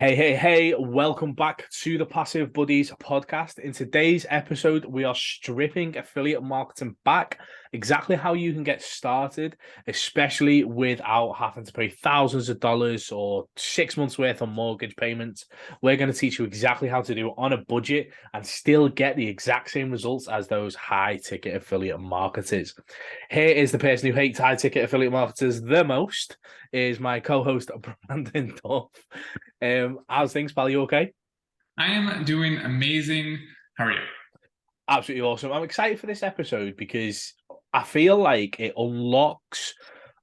Hey, hey, hey, welcome back to the Passive Buddies podcast. In today's episode, we are stripping affiliate marketing back, exactly how you can get started, especially without having to pay thousands of dollars or 6 months worth of mortgage payments. We're going to teach you exactly how to do it on a budget and still get the exact same results as those high ticket affiliate marketers. Here is the person who hates high ticket affiliate marketers the most, is my co-host Brandon Duff. How's things, pal? You okay? I am doing amazing. How are you? Absolutely awesome. I'm excited for this episode because I feel like it unlocks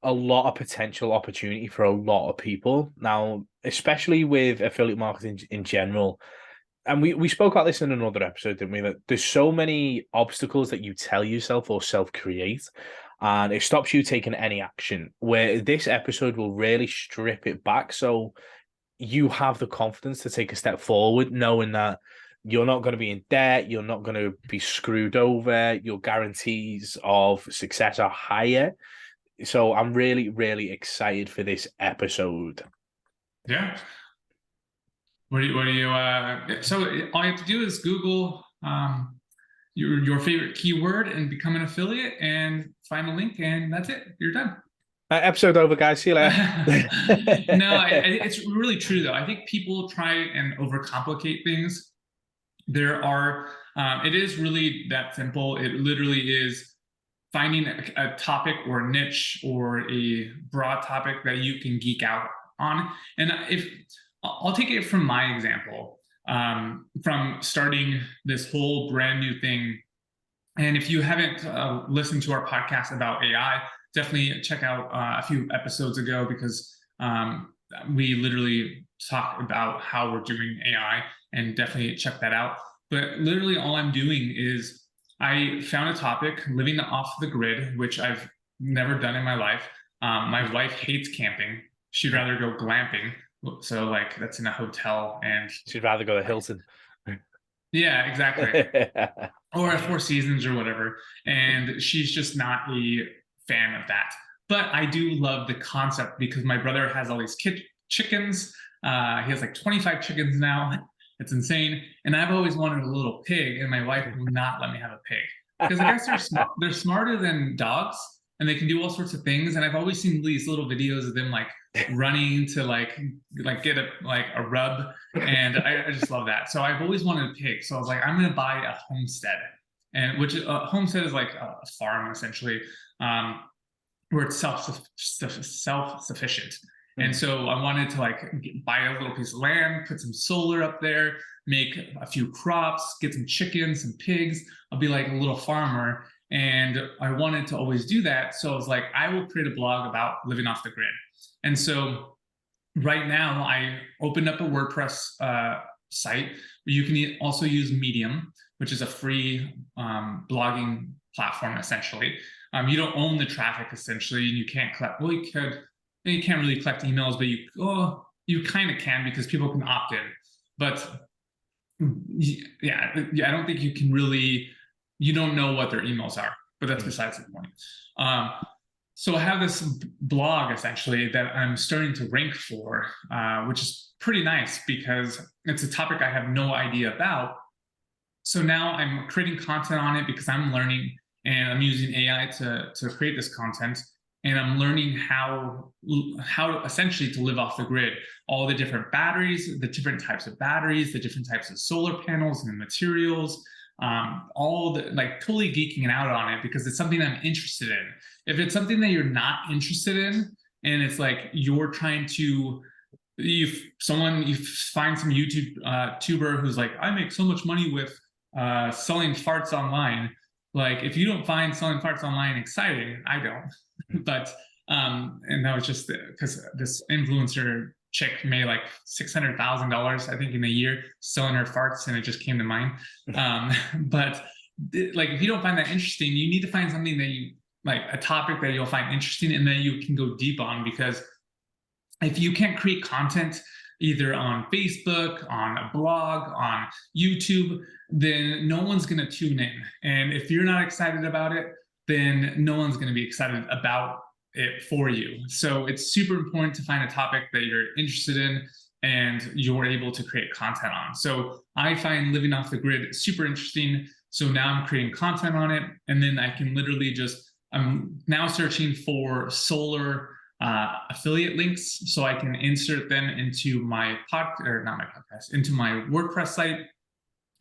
a lot of potential opportunity for a lot of people. Now, especially with affiliate marketing in general. And we spoke about this in another episode, didn't we? That there's so many obstacles that you tell yourself or self-create, and it stops you taking any action. Where this episode will really strip it back. So you have the confidence to take a step forward, knowing that you're not going to be in debt, you're not going to be screwed over, your guarantees of success are higher. So I'm really, really excited for this episode. Yeah. So all you have to do is Google your favorite keyword and become an affiliate and find a link, and that's it. You're done. Episode over, guys. See you later. No, it's really true though. I think people try and overcomplicate things. It is really that simple. It literally is finding a topic or a niche or a broad topic that you can geek out on. And if I'll take it from my example, from starting this whole brand new thing. And if you haven't listened to our podcast about AI, definitely check out a few episodes ago, because we literally talk about how we're doing AI, and definitely check that out. But literally all I'm doing is I found a topic, living off the grid, which I've never done in my life. My wife hates camping. She'd rather go glamping. So like that's in a hotel, and She'd rather go to Hilton. yeah, exactly. Or a Four Seasons or whatever. And she's just not a fan of that. But I do love the concept because my brother has all these chickens. He has like 25 chickens now. It's insane. And I've always wanted a little pig, and my wife will not let me have a pig because I guess they're smarter than dogs, and they can do all sorts of things. And I've always seen these little videos of them like running to like get a rub, and I just love that. So I've always wanted a pig. So I was like, I'm gonna buy a homestead, and which a homestead is like a farm essentially, where it's self-sufficient. And so I wanted to like buy a little piece of land, put some solar up there, make a few crops, get some chickens, some pigs. I'll be like a little farmer. And I wanted to always do that. So I was like, I will create a blog about living off the grid. And so right now I opened up a WordPress site. You can also use Medium, which is a free blogging platform essentially. You don't own the traffic essentially, and you can't collect, well, you can't really collect emails, but you kind of can, because people can opt in. But yeah, I don't think you can really, you don't know what their emails are, but that's besides the point. So I have this blog essentially that I'm starting to rank for, which is pretty nice because it's a topic I have no idea about. So now I'm creating content on it because I'm learning, and I'm using AI to create this content. And I'm learning how essentially to live off the grid, all the different batteries, the different types of batteries, the different types of solar panels and materials, all the like totally geeking out on it because it's something I'm interested in. If it's something that you're not interested in, and it's like you're trying to, you find some YouTube tuber who's like, I make so much money with selling farts online. Like if you don't find selling farts online exciting, I don't. But and that was just because this influencer chick made like $600,000, I think, in a year selling her farts, and it just came to mind. But like if you don't find that interesting, you need to find something that you like, a topic that you'll find interesting, and then you can go deep on. Because if you can't create content either on Facebook, on a blog, on YouTube, then no one's going to tune in. And if you're not excited about it, then no one's going to be excited about it for you. So it's super important to find a topic that you're interested in and you're able to create content on. So I find living off the grid super interesting. So now I'm creating content on it, and then I can literally I'm now searching for solar affiliate links so I can insert them into my into my WordPress site.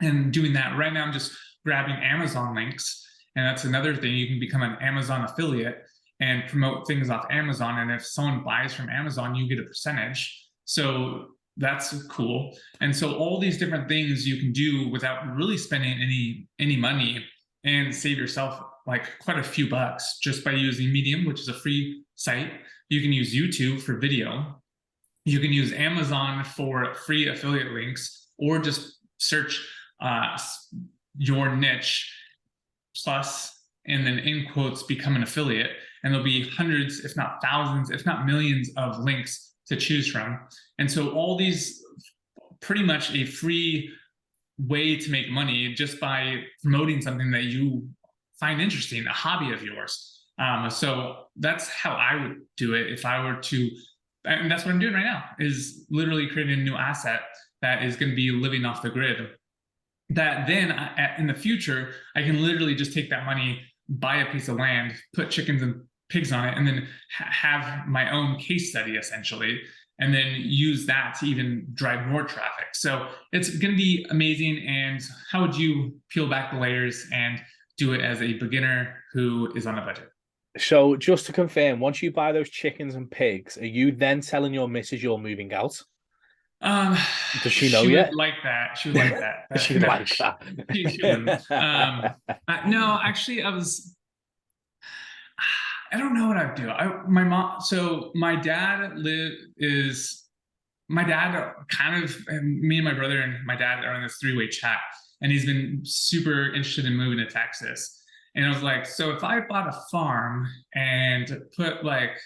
And doing that right now, I'm just grabbing Amazon links. And that's another thing. You can become an Amazon affiliate and promote things off Amazon. And if someone buys from Amazon, you get a percentage. So that's cool. And so all these different things you can do without really spending any money, and save yourself like quite a few bucks just by using Medium, which is a free site. You can use YouTube for video. You can use Amazon for free affiliate links, or just search your niche plus, and then in quotes, become an affiliate. And there'll be hundreds, if not thousands, if not millions of links to choose from. And so all these, pretty much a free way to make money just by promoting something that you find interesting, a hobby of yours. So that's how I would do it if I were to, and that's what I'm doing right now, is literally creating a new asset that is going to be living off the grid. That then in the future, I can literally just take that money, buy a piece of land, put chickens and pigs on it, and then have my own case study essentially, and then use that to even drive more traffic. So it's going to be amazing. And how would you peel back the layers and do it as a beginner who is on a budget? So just to confirm, once you buy those chickens and pigs, are you then telling your missus you're moving out? Does she know yet? Would like that. She would like that. She'd like that. She wouldn't. No, actually, I don't know what I'd do. My dad kind of, and me and my brother and my dad are in this three-way chat, and he's been super interested in moving to Texas. And I was like, so if I bought a farm and put like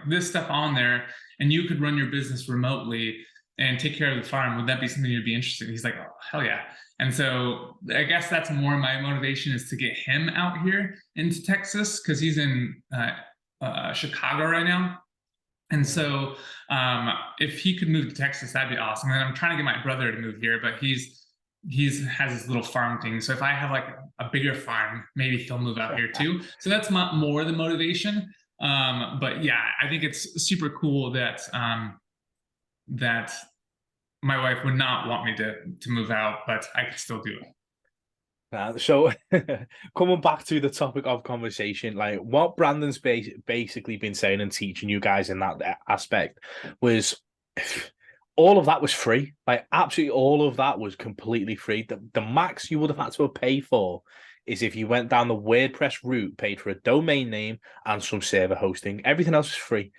this stuff on there, and you could run your business remotely and take care of the farm, would that be something you'd be interested in? He's like, oh, hell yeah. And so I guess that's more my motivation, is to get him out here into Texas, because he's in Chicago right now. And so if he could move to Texas, that'd be awesome. And I'm trying to get my brother to move here, but he has his little farm thing. So if I have like a bigger farm, maybe he'll move out here too. So that's more the motivation. But yeah, I think it's super cool that that my wife would not want me to move out, but I can still do it. So coming back to the topic of conversation, like what Brandon's basically been saying and teaching you guys in that aspect was all of that was free. Like absolutely all of that was completely free. The max you would have had to pay for is if you went down the WordPress route, paid for a domain name and some server hosting. Everything else is free.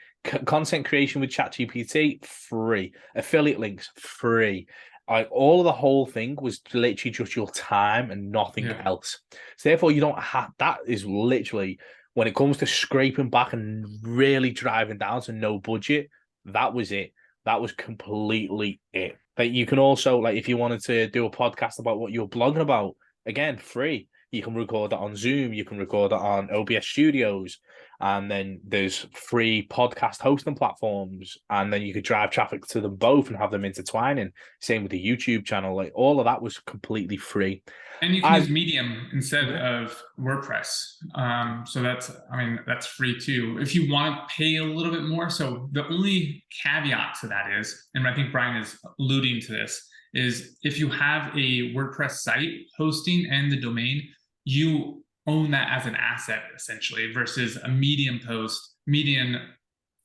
Content creation with ChatGPT, free. Affiliate links, free. Like all of the whole thing was literally just your time and nothing else. So therefore, you don't have, that is literally, when it comes to scraping back and really driving down to no budget, that was it. That was completely it. But you can also, like, if you wanted to do a podcast about what you're blogging about, again, free. You can record it on Zoom. You can record it on OBS Studios. And then there's free podcast hosting platforms. And then you could drive traffic to them both and have them intertwining. Same with the YouTube channel. Like all of that was completely free. And you can use Medium instead of WordPress. So that's free too. If you want to pay a little bit more. So the only caveat to that is, and I think Brian is alluding to this, is if you have a WordPress site hosting and the domain, you own that as an asset essentially, versus a Medium post. Medium,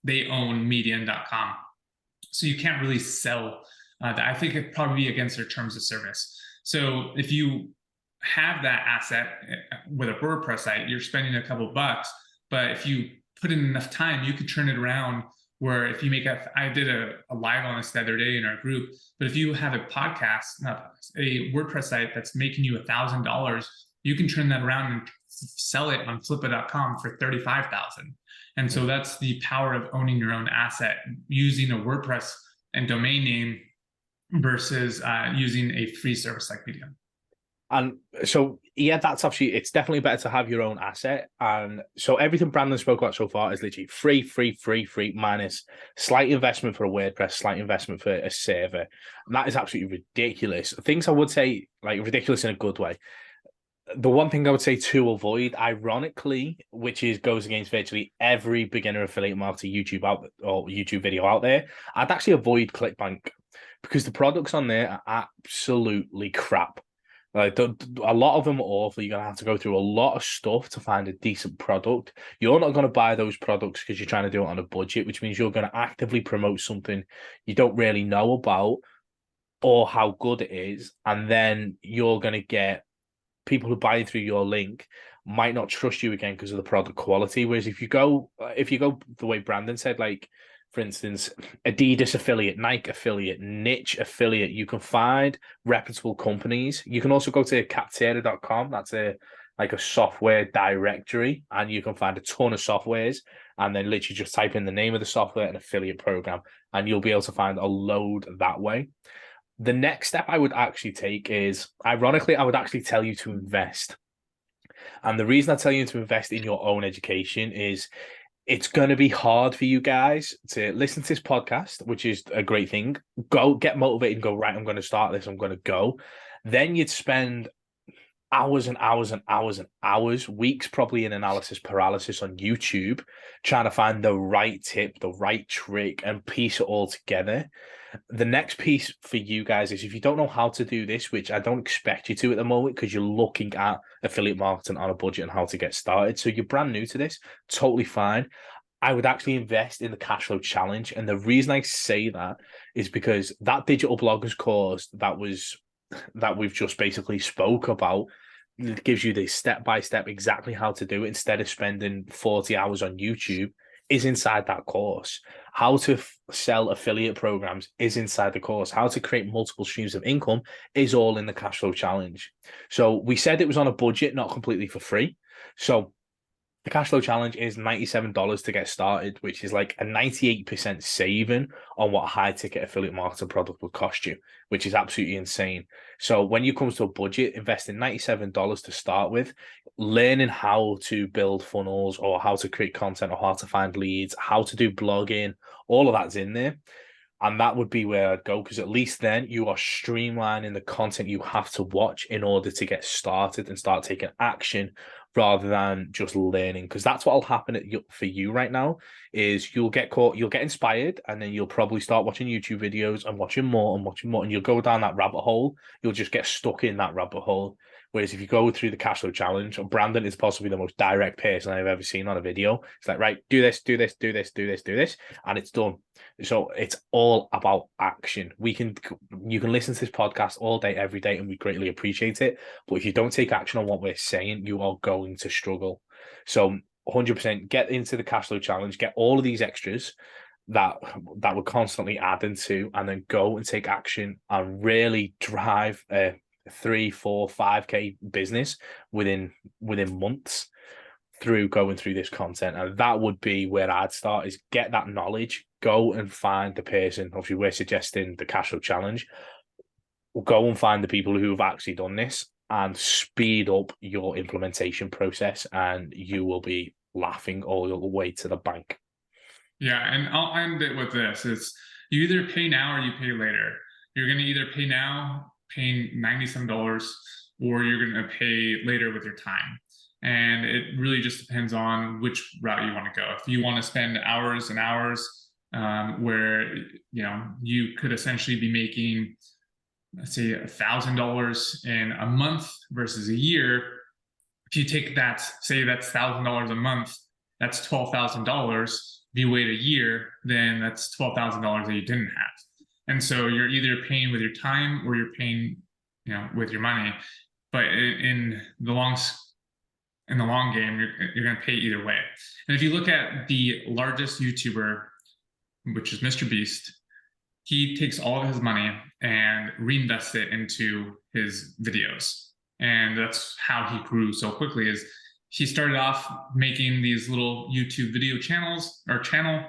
they own Medium.com. So you can't really sell that. I think it'd probably be against their terms of service. So if you have that asset with a WordPress site, you're spending a couple bucks, but if you put in enough time, you could turn it around. Where if you I did a live on this the other day in our group, but if you have a a WordPress site that's making you $1,000, you can turn that around and sell it on flippa.com for $35,000. And so that's the power of owning your own asset, using a WordPress and domain name versus using a free service like Medium. And so, yeah, that's actually, it's definitely better to have your own asset. And so everything Brandon spoke about so far is literally free, minus slight investment for a WordPress, slight investment for a server. And that is absolutely ridiculous. Things I would say, like ridiculous in a good way. The one thing I would say to avoid, ironically, which is goes against virtually every beginner affiliate marketer YouTube out or YouTube video out there, I'd actually avoid ClickBank because the products on there are absolutely crap. Like a lot of them are awful. You're gonna have to go through a lot of stuff to find a decent product. You're not gonna buy those products because you're trying to do it on a budget, which means you're gonna actively promote something you don't really know about or how good it is, and then you're gonna get people who buy through your link might not trust you again because of the product quality. Whereas if you go the way Brandon said, like for instance, Adidas affiliate, Nike affiliate, niche affiliate, you can find reputable companies. You can also go to capterra.com. That's a software directory, and you can find a ton of softwares, and then literally just type in the name of the software and affiliate program, and you'll be able to find a load that way. The next step I would actually take is, ironically, I would actually tell you to invest. And the reason I tell you to invest in your own education is it's going to be hard for you guys to listen to this podcast, which is a great thing. Go get motivated and go, right, I'm going to start this, I'm going to go. Then you'd spend hours and hours and hours and hours, weeks probably in analysis paralysis on YouTube, trying to find the right tip, the right trick, and piece it all together. The next piece for you guys is if you don't know how to do this, which I don't expect you to at the moment because you're looking at affiliate marketing on a budget and how to get started. So you're brand new to this, totally fine. I would actually invest in the cash flow challenge. And the reason I say that is because that digital bloggers course that we've just basically spoke about, it gives you the step-by-step exactly how to do it instead of spending 40 hours on YouTube, is inside that course. How to sell affiliate programs is inside the course. How to create multiple streams of income is all in the cash flow challenge. So we said it was on a budget, not completely for free. So the cash flow challenge is $97 to get started, which is like a 98% saving on what a high ticket affiliate marketing product would cost you, which is absolutely insane. So when you come to a budget, investing $97 to start with, learning how to build funnels or how to create content or how to find leads, how to do blogging, all of that's in there. And that would be where I'd go, because at least then you are streamlining the content you have to watch in order to get started and start taking action rather than just learning. Because that's what will happen for you right now is you'll get caught, you'll get inspired, and then you'll probably start watching YouTube videos and watching more and watching more, and you'll go down that rabbit hole. You'll just get stuck in that rabbit hole. Whereas if you go through the cash flow challenge, Brandon is possibly the most direct person I've ever seen on a video. It's like, right, do this, do this, do this, do this, do this, and it's done. So it's all about action. You can listen to this podcast all day, every day, and we greatly appreciate it. But if you don't take action on what we're saying, you are going to struggle. So 100% get into the cash flow challenge, get all of these extras that we're constantly adding to, and then go and take action and really drive 3, 4, 5K business within months through going through this content. And that would be where I'd start, is get that knowledge, go and find the person. Obviously we're suggesting the cash flow challenge. We'll go and find the people who have actually done this and speed up your implementation process, and you will be laughing all the way to the bank. Yeah, and I'll end it with this. It's you either pay now or you pay later. You're going to either pay now, paying $97, or you're going to pay later with your time. And it really just depends on which route you want to go. If you want to spend hours and hours where you could essentially be making, let's say, $1,000 in a month versus a year, if you take that, say that's $1,000 a month, that's $12,000. If you wait a year, then that's $12,000 that you didn't have. And so you're either paying with your time or you're paying, with your money. But in the long game, you're going to pay either way. And if you look at the largest YouTuber, which is Mr. Beast, he takes all of his money and reinvests it into his videos. And that's how he grew so quickly. Is he started off making these little YouTube video channel,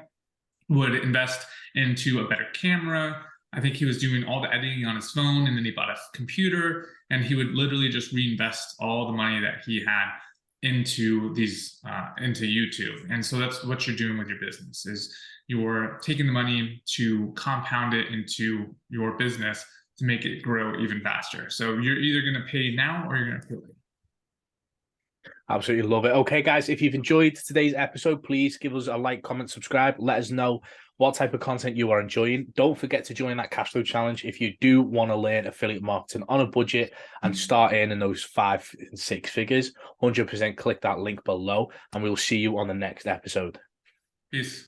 would invest into a better camera, I think he was doing all the editing on his phone, and then he bought a computer, and he would literally just reinvest all the money that he had into these into YouTube. And so that's what you're doing with your business, is you're taking the money to compound it into your business to make it grow even faster. So you're either going to pay now or you're going to pay later. Absolutely love it. Okay, guys, if you've enjoyed today's episode, please give us a like, comment, subscribe. Let us know what type of content you are enjoying. Don't forget to join that Cashflow Challenge if you do want to learn affiliate marketing on a budget and start earning those 5 and 6 figures. 100% click that link below, and we'll see you on the next episode. Peace.